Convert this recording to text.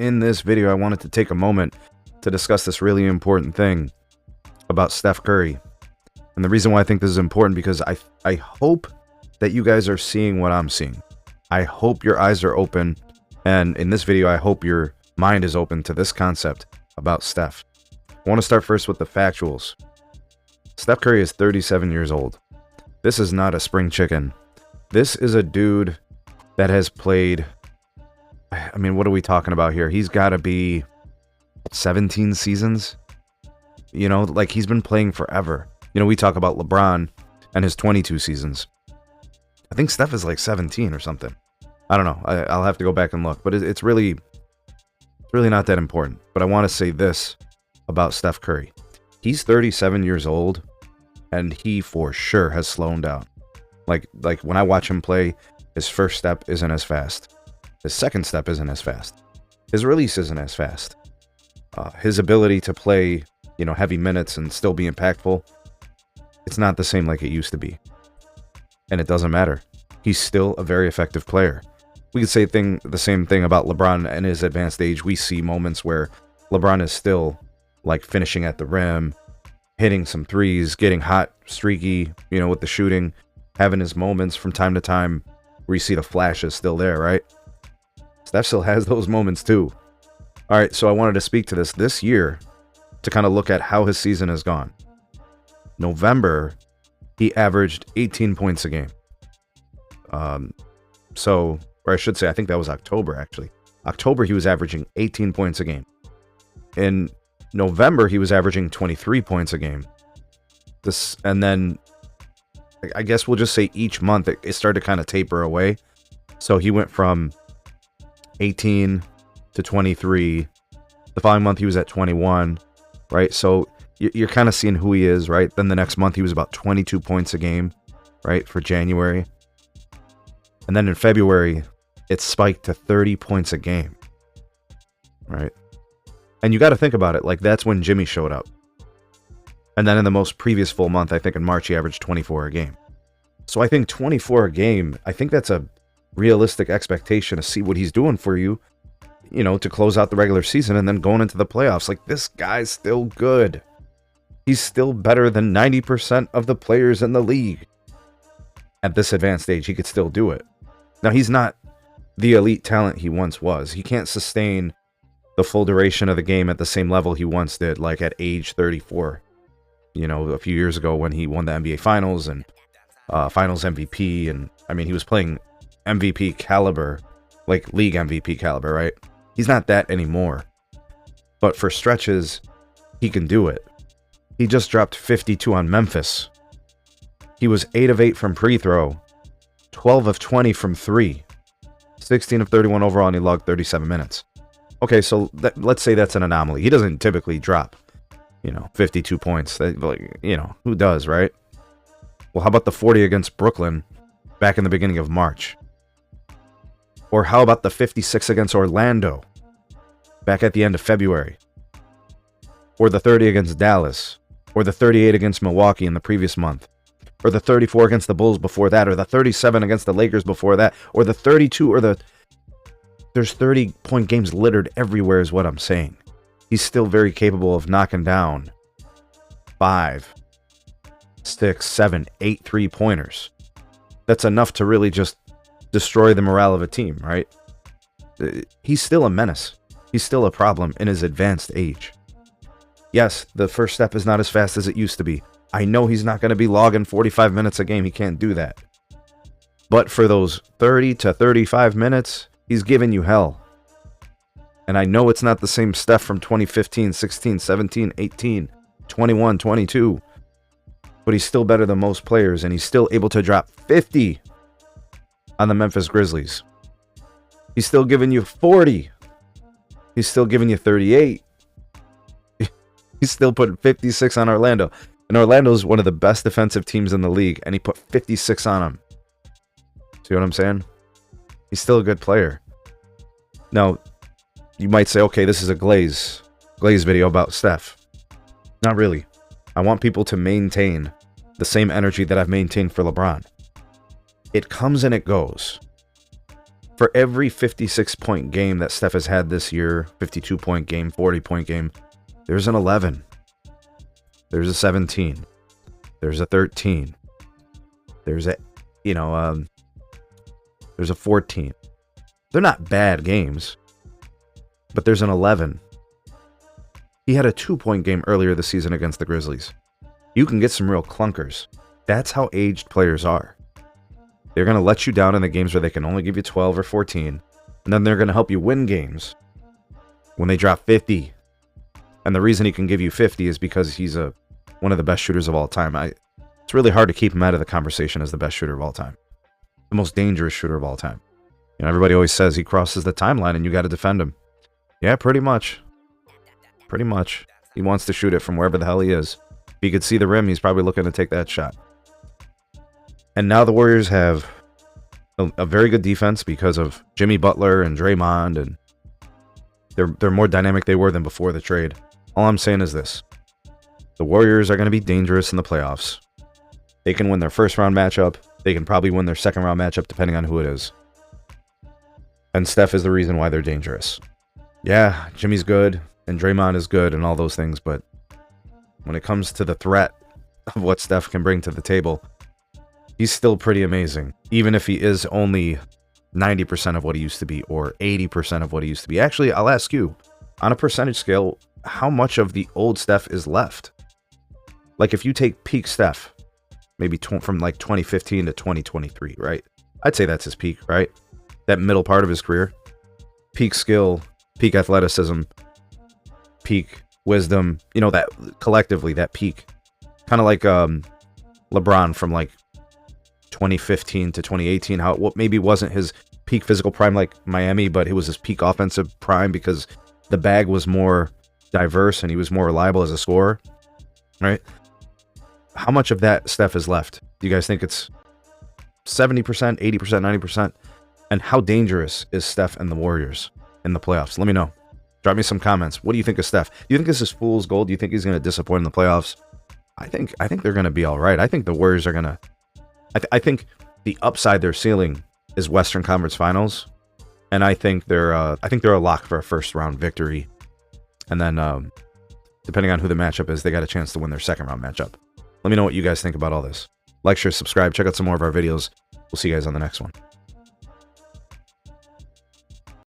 in this video, I wanted to take a moment to discuss this really important thing about Steph Curry. And the reason why I think this is important, because I hope that you guys are seeing what I'm seeing. I hope your eyes are open. And in this video, I hope your mind is open to this concept about Steph. I want to start first with the factuals. Steph Curry is 37 years old. This is not a spring chicken. This is a dude that has played, I mean, what are we talking about here? He's got to be 17 seasons. You know, like, he's been playing forever. You know, we talk about LeBron and his 22 seasons. I think Steph is like 17 or something. I don't know. I'll have to go back and look. But it's really not that important. But I want to say this about Steph Curry. He's 37 years old, and he for sure has slowed down. Like when I watch him play, his first step isn't as fast. His second step isn't as fast. His release isn't as fast. His ability to play, you know, heavy minutes and still be impactful, it's not the same like it used to be. And it doesn't matter. He's still a very effective player. We could say the same thing about LeBron and his advanced age. We see moments where LeBron is still like finishing at the rim, hitting some threes, getting hot, streaky, you know, with the shooting, having his moments from time to time where you see the flashes still there, right? Steph still has those moments too. All right, so I wanted to speak to this year to kind of look at how his season has gone. November, he averaged 18 points a game. Or I should say, I think that was October, actually. October, he was averaging 18 points a game. In November, he was averaging 23 points a game. And then, I guess we'll just say each month, it started to kind of taper away. So he went from 18 to 23. The following month, he was at 21, right? So you're kind of seeing who he is, right? Then the next month, he was about 22 points a game, right, for January. And then in February, it spiked to 30 points a game, right? And you got to think about it. Like, that's when Jimmy showed up. And then in the most previous full month, I think in March, he averaged 24 a game. So I think 24 a game, I think that's a realistic expectation to see what he's doing for you, you know, to close out the regular season and then going into the playoffs. Like, this guy's still good. He's still better than 90% of the players in the league. At this advanced age, he could still do it. Now, he's not the elite talent he once was. He can't sustain the full duration of the game at the same level he once did, like at age 34. You know, a few years ago when he won the NBA Finals and Finals MVP. And, I mean, he was playing MVP caliber, like league MVP caliber, right? He's not that anymore. But for stretches, he can do it. He just dropped 52 on Memphis. He was 8 of 8 from free throw, 12 of 20 from 3, 16 of 31 overall, and he logged 37 minutes. Okay, so let's say that's an anomaly. He doesn't typically drop, you know, 52 points. You know, who does, right? Well, how about the 40 against Brooklyn back in the beginning of March? Or how about the 56 against Orlando back at the end of February? Or the 30 against Dallas? Or the 38 against Milwaukee in the previous month? Or the 34 against the Bulls before that, or the 37 against the Lakers before that, or the 32, or there's 30-point games littered everywhere is what I'm saying. He's still very capable of knocking down 5, 6, 7, 8 3-pointers. That's enough to really just destroy the morale of a team, right? He's still a menace. He's still a problem in his advanced age. Yes, the first step is not as fast as it used to be. I know he's not going to be logging 45 minutes a game. He can't do that. But for those 30 to 35 minutes, he's giving you hell. And I know it's not the same Steph from 2015, 16, 17, 18, 21, 22. But he's still better than most players, and he's still able to drop 50 on the Memphis Grizzlies. He's still giving you 40. He's still giving you 38. He's still putting 56 on Orlando. And Orlando's one of the best defensive teams in the league, and he put 56 on them. See what I'm saying? He's still a good player. Now, you might say, okay, this is a Glaze video about Steph. Not really. I want people to maintain the same energy that I've maintained for LeBron. It comes and it goes. For every 56-point game that Steph has had this year, 52-point game, 40-point game, there's an 11. There's a 17. There's a 13. There's a, there's a 14. They're not bad games, but there's an 11. He had a 2-point game earlier this season against the Grizzlies. You can get some real clunkers. That's how aged players are. They're going to let you down in the games where they can only give you 12 or 14, and then they're going to help you win games when they drop 50. And the reason he can give you 50 is because he's one of the best shooters of all time. It's really hard to keep him out of the conversation as the best shooter of all time. The most dangerous shooter of all time. Everybody always says he crosses the timeline and you got to defend him. Yeah, pretty much. Pretty much. He wants to shoot it from wherever the hell he is. If he could see the rim, he's probably looking to take that shot. And now the Warriors have a very good defense because of Jimmy Butler and Draymond, and they're more dynamic they were than before the trade. All I'm saying is this. The Warriors are going to be dangerous in the playoffs. They can win their first round matchup. They can probably win their second round matchup depending on who it is. And Steph is the reason why they're dangerous. Yeah, Jimmy's good and Draymond is good and all those things, but when it comes to the threat of what Steph can bring to the table, he's still pretty amazing, even if he is only 90% of what he used to be or 80% of what he used to be. Actually, I'll ask you, on a percentage scale, how much of the old Steph is left? Like if you take peak Steph, maybe from like 2015 to 2023, right? I'd say that's his peak, right? That middle part of his career. Peak skill, peak athleticism, peak wisdom, that collectively, that peak. Kind of like LeBron from like 2015 to 2018, how it maybe wasn't his peak physical prime like Miami, but it was his peak offensive prime because the bag was more diverse and he was more reliable as a scorer, right? How much of that Steph is left? Do you guys think it's 70%, 80%, 90%? And how dangerous is Steph and the Warriors in the playoffs? Let me know. Drop me some comments. What do you think of Steph? Do you think this is fool's gold? Do you think he's going to disappoint in the playoffs? I think they're going to be all right. I think the Warriors are going to... I think the upside their ceiling is Western Conference Finals, and I think they're a lock for a first round victory. And then, depending on who the matchup is, they got a chance to win their second round matchup. Let me know what you guys think about all this. Like, share, subscribe. Check out some more of our videos. We'll see you guys on the next one.